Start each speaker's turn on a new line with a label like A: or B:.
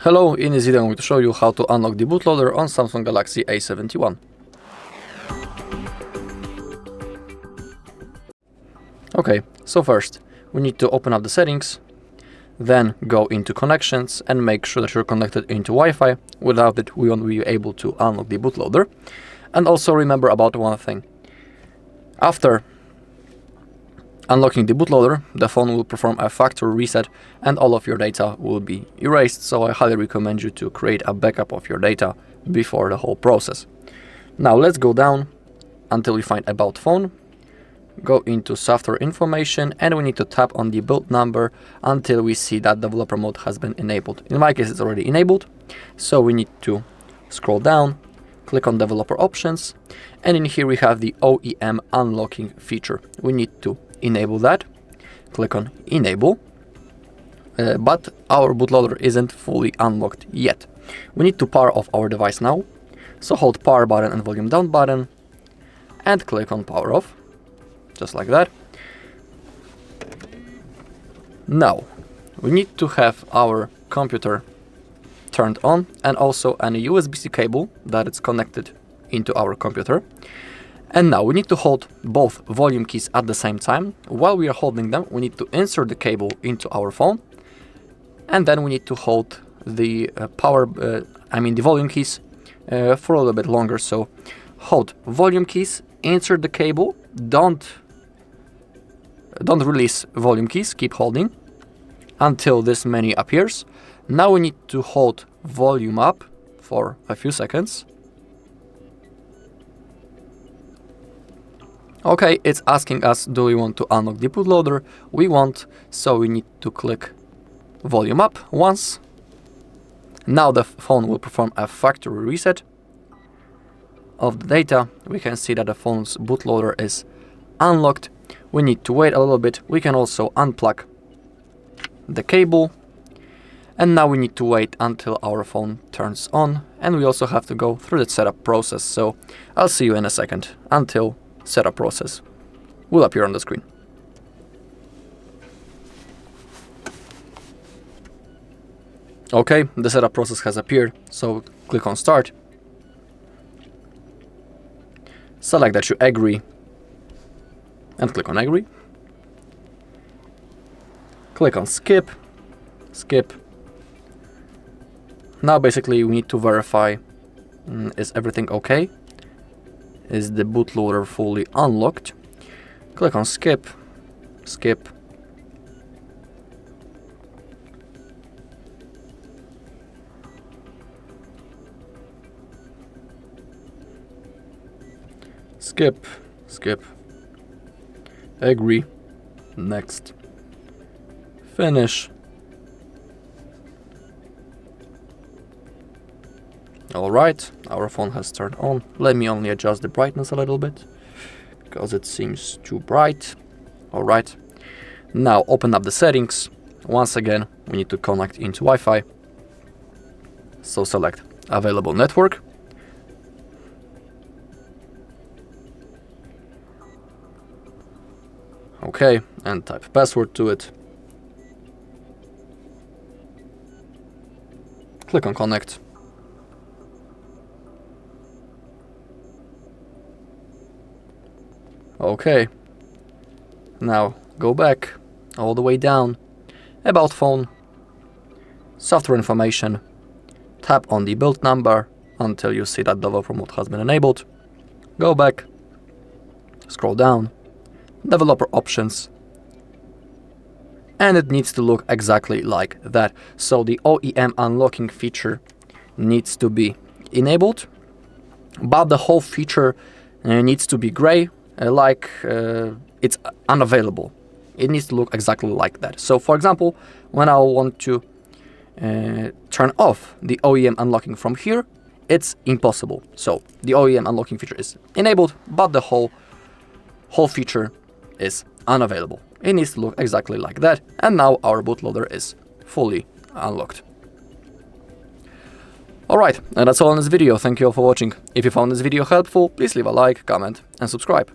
A: Hello, in this video I'm going to show you how to unlock the bootloader on Samsung Galaxy A71. Okay, so first we need to open up the settings, then go into connections and make sure that you're connected into Wi Fi. Without it, we won't be able to unlock the bootloader. And also remember about one thing. After unlocking the bootloader, the phone will perform a factory reset and all of your data will be erased, so I highly recommend you to create a backup of your data before the whole process. Now let's go down until we find About Phone, go into software information, and we need to tap on the build number until we see that developer mode has been enabled. In my case it's already enabled, so we need to scroll down, click on developer options, and in here we have the OEM unlocking feature. We need to enable that, click on enable, but our bootloader isn't fully unlocked yet. We need to power off our device now, so hold power button and volume down button and click on power off, just like that. Now we need to have our computer turned on and also a USB-C cable that is connected into our computer. And now we need to hold both volume keys at the same time. While we are holding them, we need to insert the cable into our phone, and then we need to hold the the volume keys for a little bit longer. So hold volume keys, insert the cable, don't release volume keys, keep holding until this menu appears. Now we need to hold volume up for a few seconds. Okay, it's asking us, do we want to unlock the bootloader? We want, so we need to click volume up once. Now the phone will perform a factory reset of the data. We can see that the phone's bootloader is unlocked. We need to wait a little bit. We can also unplug the cable. And now we need to wait until our phone turns on. And we also have to go through the setup process. So I'll see you in a second until setup process will appear on the screen. Okay, the setup process has appeared, so click on start. Select that you agree and click on agree. Click on skip. Now basically we need to verify, is everything okay? Is the bootloader fully unlocked? Click on skip. Skip. Agree. Next. Finish. Alright, our phone has turned on. Let me only adjust the brightness a little bit because it seems too bright. Alright, now open up the settings. Once again, we need to connect into Wi Fi. So select available network. Okay, and type password to it. Click on connect. Okay, now go back all the way down, About Phone, software information, tap on the build number until you see that developer mode has been enabled. Go back, scroll down, developer options, and it needs to look exactly like that. So the OEM unlocking feature needs to be enabled, but the whole feature needs to be gray, it's unavailable. It needs to look exactly like that. So for example, when I want to turn off the OEM unlocking from here, it's impossible. So the OEM unlocking feature is enabled, but the whole feature is unavailable. It needs to look exactly like that. And now our bootloader is fully unlocked. Alright, and that's all in this video. Thank you all for watching. If you found this video helpful, please leave a like, comment and subscribe.